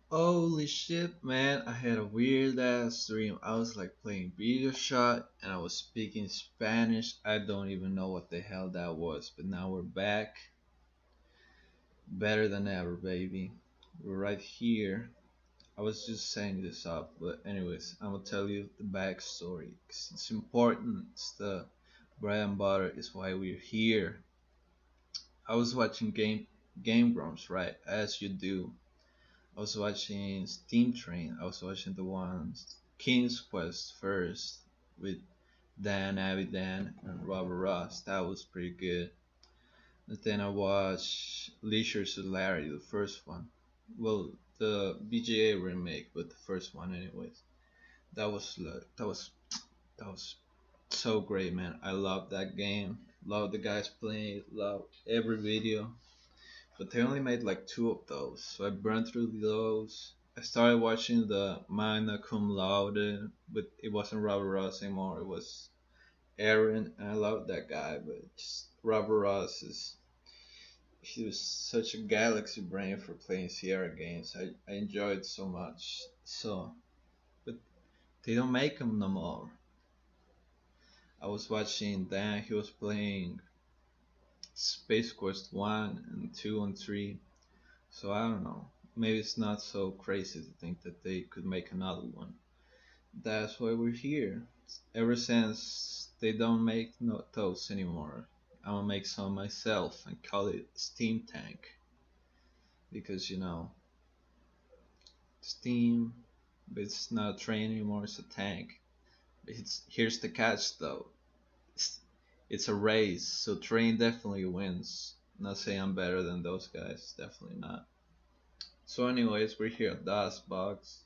Holy shit, man, I had a weird ass dream. I was like playing video shot and I was speaking Spanish. I don't even know what the hell that was, but now we're back. Better than ever, baby. We're right here. I was just saying this up, but anyways, I'm gonna tell you the backstory 'cause it's important. It's the bread and butter, is why we're here. I was watching Game Grumps, right, as you do. I was watching Steam Train. I was watching the ones King's Quest first with Dan Avidan and Robert Ross. That was pretty good. And then I watched Leisure Suit Larry, the first one. Well, the BGA remake, but the first one, anyways. That was so great, man. I love that game. Love the guys playing it. Love every video. But they only made like two of those, so I burned through those. I started watching the Magna Cum Laude, but it wasn't Robert Ross anymore. It was Aaron, and I love that guy. But just Robert Ross is he was such a galaxy brain for playing Sierra games. I enjoyed so much. So, but they don't make them no more. I was watching Dan. He was playing Space Quest 1 and 2 and 3. So I don't know. Maybe it's not so crazy to think that they could make another one. That's why we're here. Ever since they don't make no those anymore, I'm gonna make some myself and call it Steam Tank because Steam, but it's not a train anymore. It's a tank. It's here's the catch though. It's, it's a race, so train definitely wins. Not saying I'm better than those guys. Definitely not. So, anyways, we're here at DOSBox.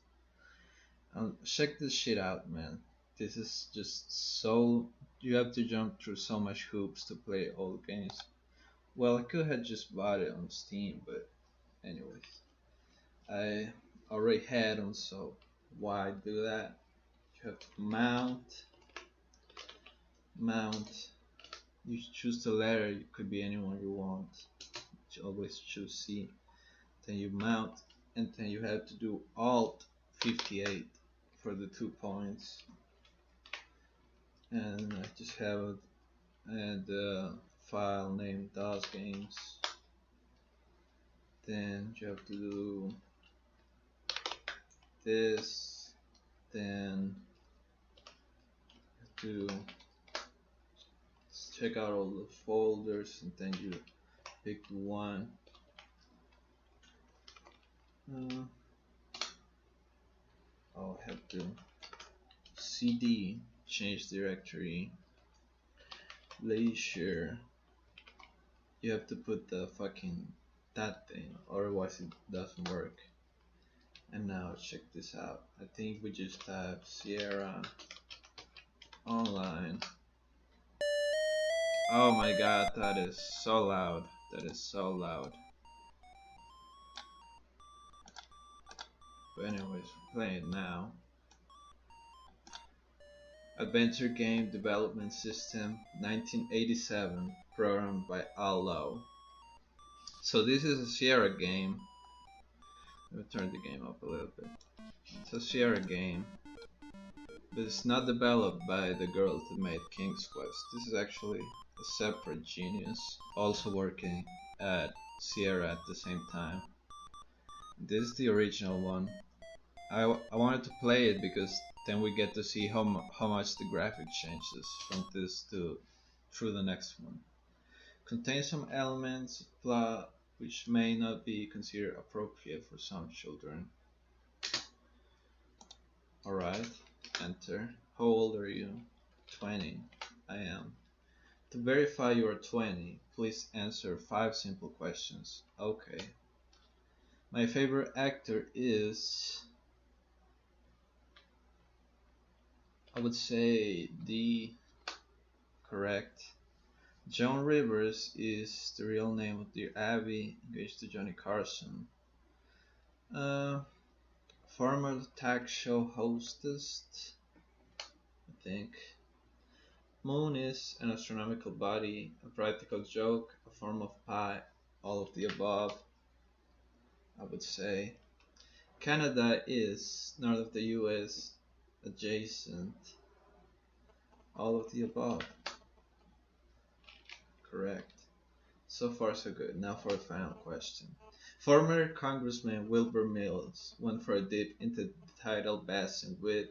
Check this shit out, man. This is just so. You have to jump through so much hoops to play all the games. Well, I could have just bought it on Steam, but anyways, I already had them, so why do that? You have to mount. You choose the letter. It could be anyone you want. You always choose C. Then you mount, and then you have to do Alt 58 for the 2 points. And I just have the file named DOS games. Then you have to do this. Then you have to check out all the folders, and then you pick one. Uh, I'll have to CD change directory. Leisure. You have to put the fucking that thing, otherwise it doesn't work. And now check this out. I think we just type Sierra Online. Oh my god, that is so loud. That is so loud. But anyways, we're playing it now. Adventure Game Development System 1987, programmed by Al Lowe. So this is a Sierra game. Let me turn the game up a little bit. It's a Sierra game, but it's not developed by the girls that made King's Quest. This is actually a separate genius, also working at Sierra at the same time. This is the original one. I wanted to play it because then we get to see how much the graphic changes from this to through the next one. Contains some elements of plot which may not be considered appropriate for some children. Alright, enter. How old are you? 20. I am. To verify you are 20, please answer 5 simple questions. Okay. My favorite actor is, I would say, D. Correct. Joan Rivers is the real name of Dear Abby, engaged to Johnny Carson. Uh, Former talk show hostess, I think. Moon is an astronomical body, a practical joke, a form of pie, all of the above, I would say. Canada is north of the US, adjacent, all of the above. Correct. So far so good. Now for the final question. Former Congressman Wilbur Mills went for a dip into the tidal basin with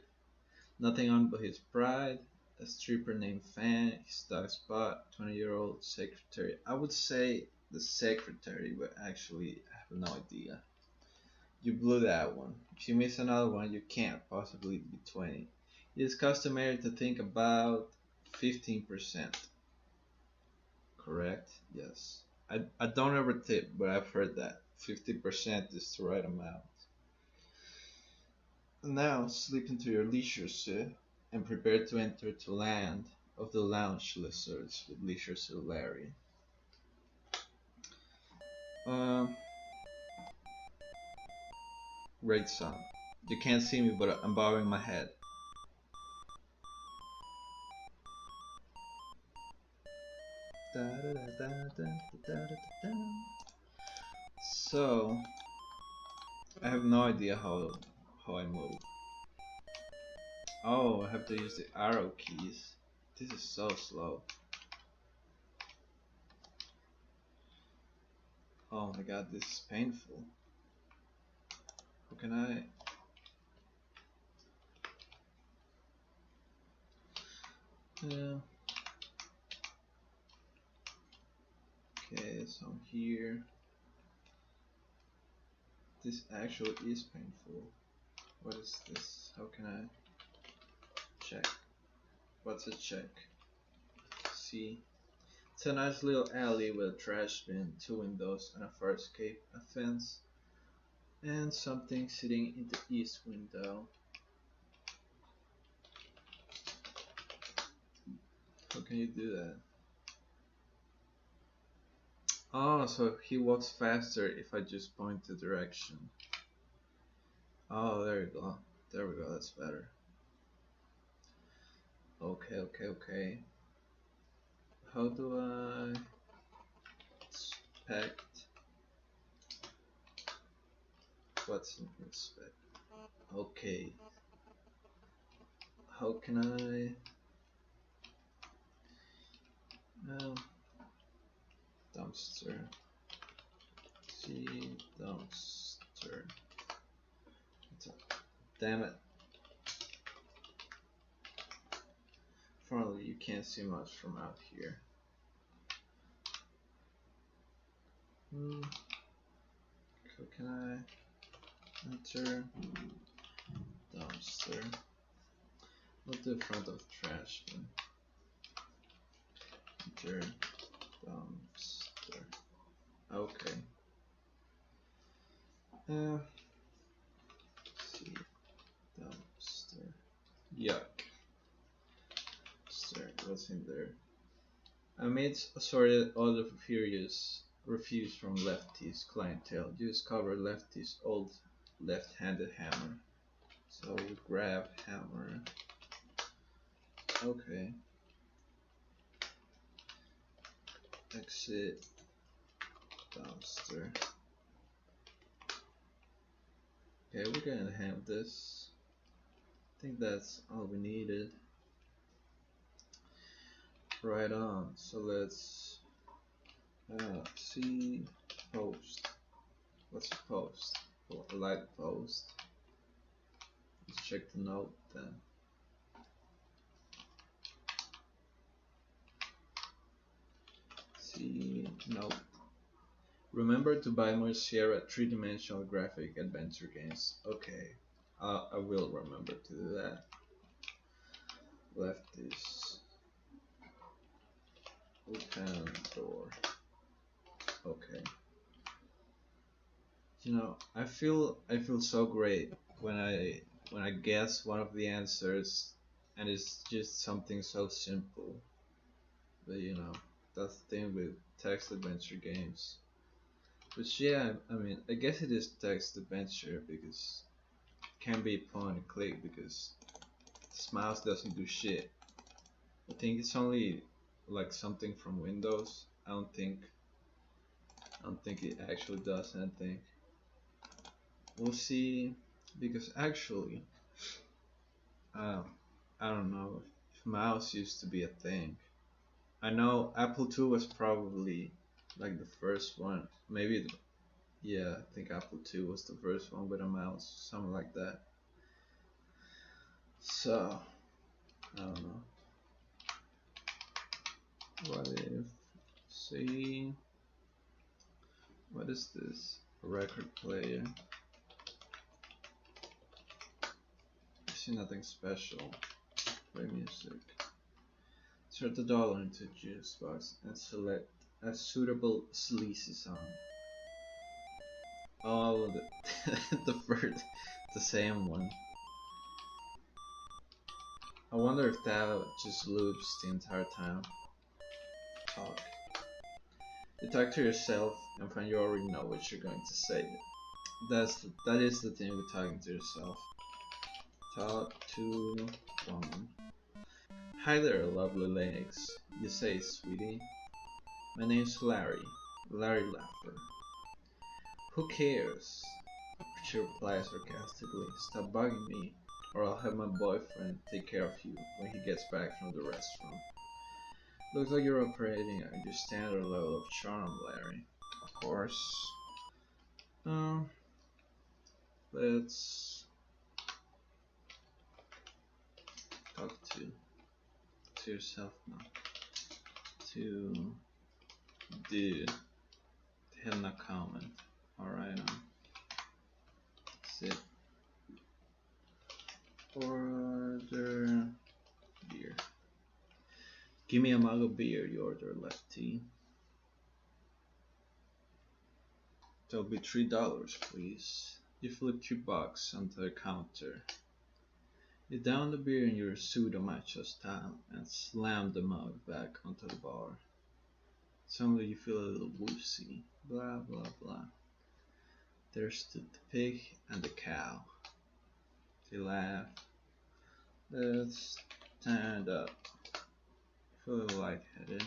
nothing on but his pride, a stripper named Fan, his dog Spot, 20-year-old secretary. I would say the secretary, but actually I have no idea. You blew that one. If you miss another one, you can't possibly be 20. It is customary to think about 15%. Correct? Yes. I don't ever tip, but I've heard that 50% is the right amount. Now slip into your leisure suit and prepare to enter the land of the lounge lizards with Leisure Suit Larry. Um, Great song. You can't see me, but I'm bowing my head. So I have no idea how I move. Oh, I have to use the arrow keys. This is so slow. Oh my god, this is painful. How can I? Yeah. Okay, so I'm here. This actually is painful. What is this? How can I check? What's a check? See? It's a nice little alley with a trash bin, two windows, and a fire escape, a fence, and something sitting in the east window. How can you do that? Oh, so he walks faster if I just point the direction. Oh, there you go. There we go, that's better. Okay. How do I inspect? What's in inspect? Okay. How can I? Dumpster. See dumpster. Damn it. Fortunately, you can't see much from out here. So can I enter dumpster? What's the front of trash bin? Enter dumpster. Okay. See dumpster. Yuck. What's in there? I made assorted other furious refuse from Lefty's clientele. You discover Lefty's old left-handed hammer. So we grab hammer. Okay. Exit dumpster. Okay, we're gonna have this. I think that's all we needed. Right on. So let's see post. What's a post? Oh, a like post. Let's check the note then. See note. Remember to buy more Sierra three-dimensional graphic adventure games. Okay, I will remember to do that. Left this. Open door. Okay. You know, I feel so great when I guess one of the answers, and it's just something so simple. But you know, that's the thing with text adventure games. But yeah, I mean, I guess it is text adventure because it can be point and click because this mouse doesn't do shit. I think it's only like something from Windows. I don't think it actually does anything. We'll see because actually, uh, I don't know if mouse used to be a thing. I know Apple II was probably like the first one. Maybe, yeah, I think Apple II was the first one with a mouse, something like that. So, I don't know. What if, see, what is this? A record player. I see nothing special. Play music. Insert the dollar into the juice box and select a suitable sleazy song. Oh, the first, the same one. I wonder if that just loops the entire time. Talk. You talk to yourself and find you already know what you're going to say. That is the thing with talking to yourself. Talk to woman. Hi there, lovely legs. You say, sweetie. My name's Larry. Larry Laffer. Who cares? She replies sarcastically. Stop bugging me, or I'll have my boyfriend take care of you when he gets back from the restroom. Looks like you're operating at your standard level of charm, Larry. Of course. Um, let's talk to yourself now. To do hit a comment. Alright, sit. Order beer. Give me a mug of beer, you order lefty. That'll be $3, please. You flip $3 onto the counter. You down the beer in your pseudo macho style and slam the mug back onto the bar. Suddenly you feel a little woozy. Blah blah blah. There stood the pig and the cow. They laugh. Let's stand up. You feel a little lightheaded.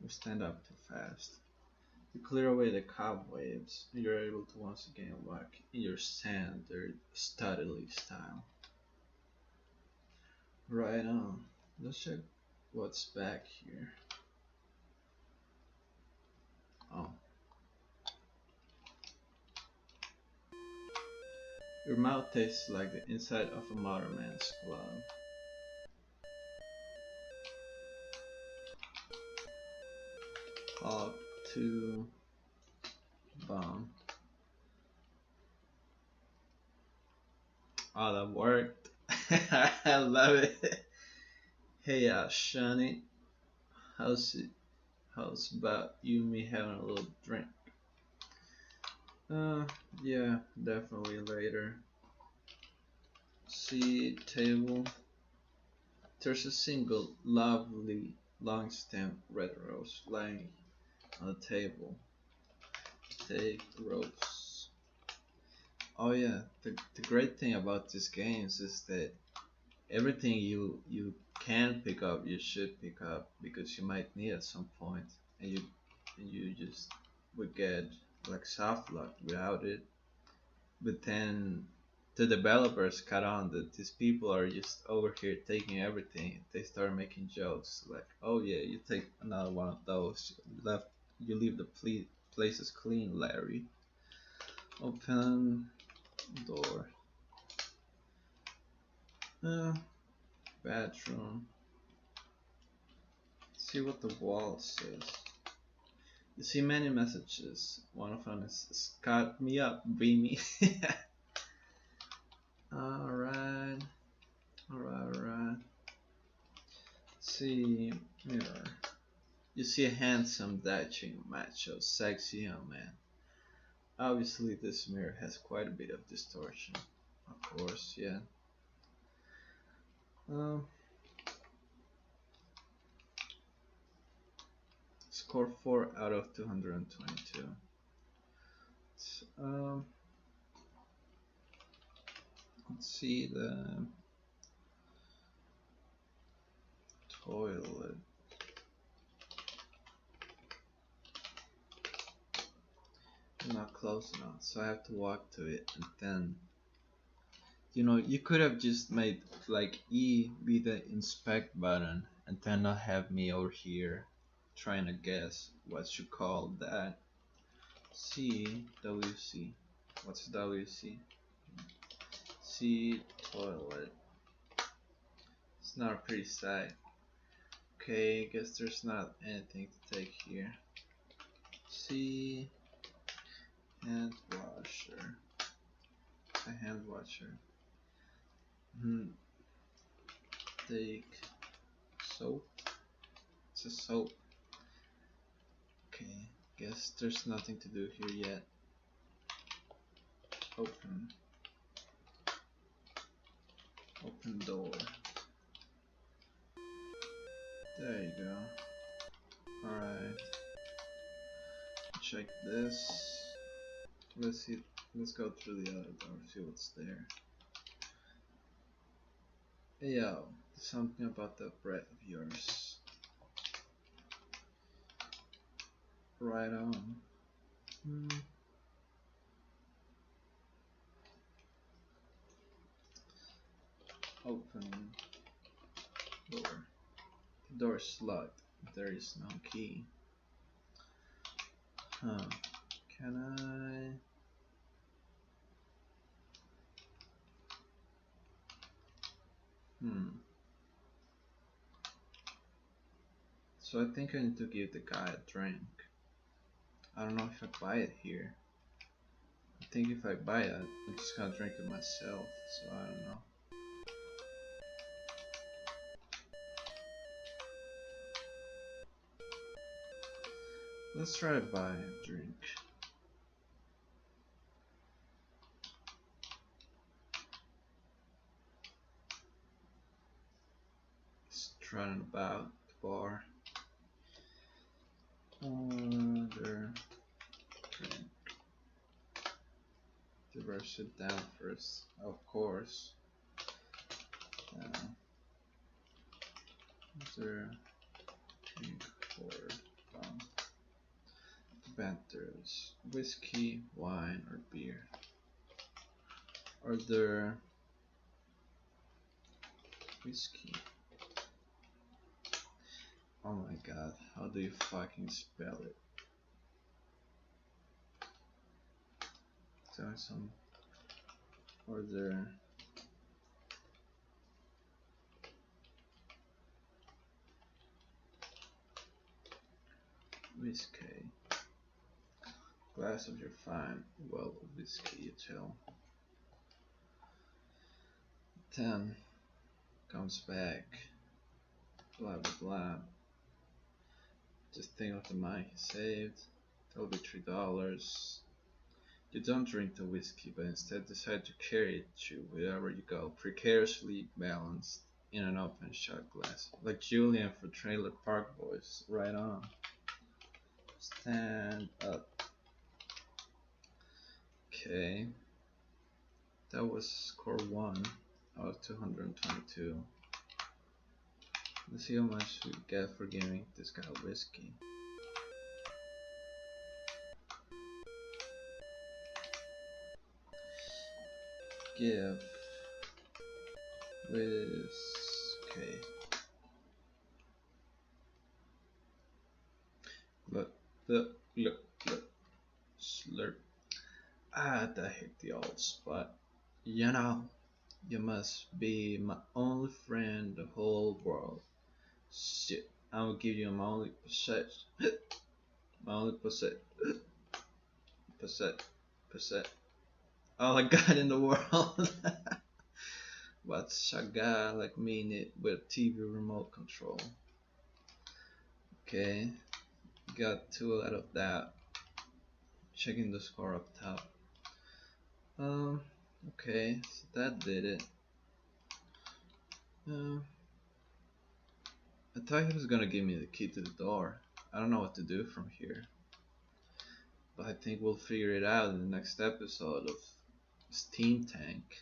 You stand up too fast. You clear away the cobwebs and you're able to once again walk in your standard studily style. Right on. Let's check what's back here. Oh. Your mouth tastes like the inside of a motorman's glove. Talk to bomb. Oh, that worked. I love it. Hey, Shani, how's it? How's about you and me having a little drink? Uh, yeah, definitely later. See table. There's a single lovely long stem red rose lying on the table. Take rose. Oh yeah, the great thing about these games is that everything you can pick up, you should pick up because you might need at some point, and you just would get like soft lock without it. But then the developers caught on that these people are just over here taking everything. They start making jokes like, "Oh yeah, you take another one of those. You leave the places clean, Larry. Open door. Uh, Bathroom. See what the wall says. You see many messages. One of them is "Cut me up, Beamy." Alright, alright. See, mirror. You see a handsome, dashing, macho, sexy young man. Obviously, this mirror has quite a bit of distortion. Of course, yeah. Um, Score 4 out of 222. Um, let's see the toilet. Not close enough, so I have to walk to it and then You know, you could have just made like E be the inspect button and then not have me over here trying to guess what you call that. C, W, C. What's W, C? C, toilet. It's not a pretty sight. Okay, guess there's not anything to take here. C, hand washer. It's a hand washer. Take soap. It's a soap. Okay, guess there's nothing to do here yet. Open. Open door. There you go. Alright. Check this. Let's see. Let's go through the other door, see what's there. Hey yo, something about the breath of yours. Right on. Open door. The door is locked. There is no key. Huh. Can I? So I think I need to give the guy a drink. I don't know if I buy it here. I think if I buy it, I'm just gonna drink it myself. So I don't know. Let's try to buy a drink. Just running about the bar. Order drink. You better sit down first, of course. Order drink for Banters. Whiskey, wine, or beer. Order whiskey. Oh my god, how do you fucking spell it? So some order whiskey. Glass of your fine, well, whiskey, you tell. 10 comes back. Blah blah blah. Just think of the money he saved. That'll be $3. You don't drink the whiskey, but instead decide to carry it to wherever you go, precariously balanced in an open shot glass. Like Julian for Trailer Park Boys. Right on. Stand up. Okay. That was score 1 out of 222. Let's see how much we get for giving this guy whiskey. Give whiskey. Look, slurp. Ah, that hit the old spot. You know, you must be my only friend in the whole world. Shit, I will give you my only possession. My only possession. All I got in the world. What's a guy like me need with TV remote control? Okay, got 2 out of that. Checking the score up top. Okay, so that did it. I thought he was gonna give me the key to the door. I don't know what to do from here. But I think we'll figure it out in the next episode of Steam Tank.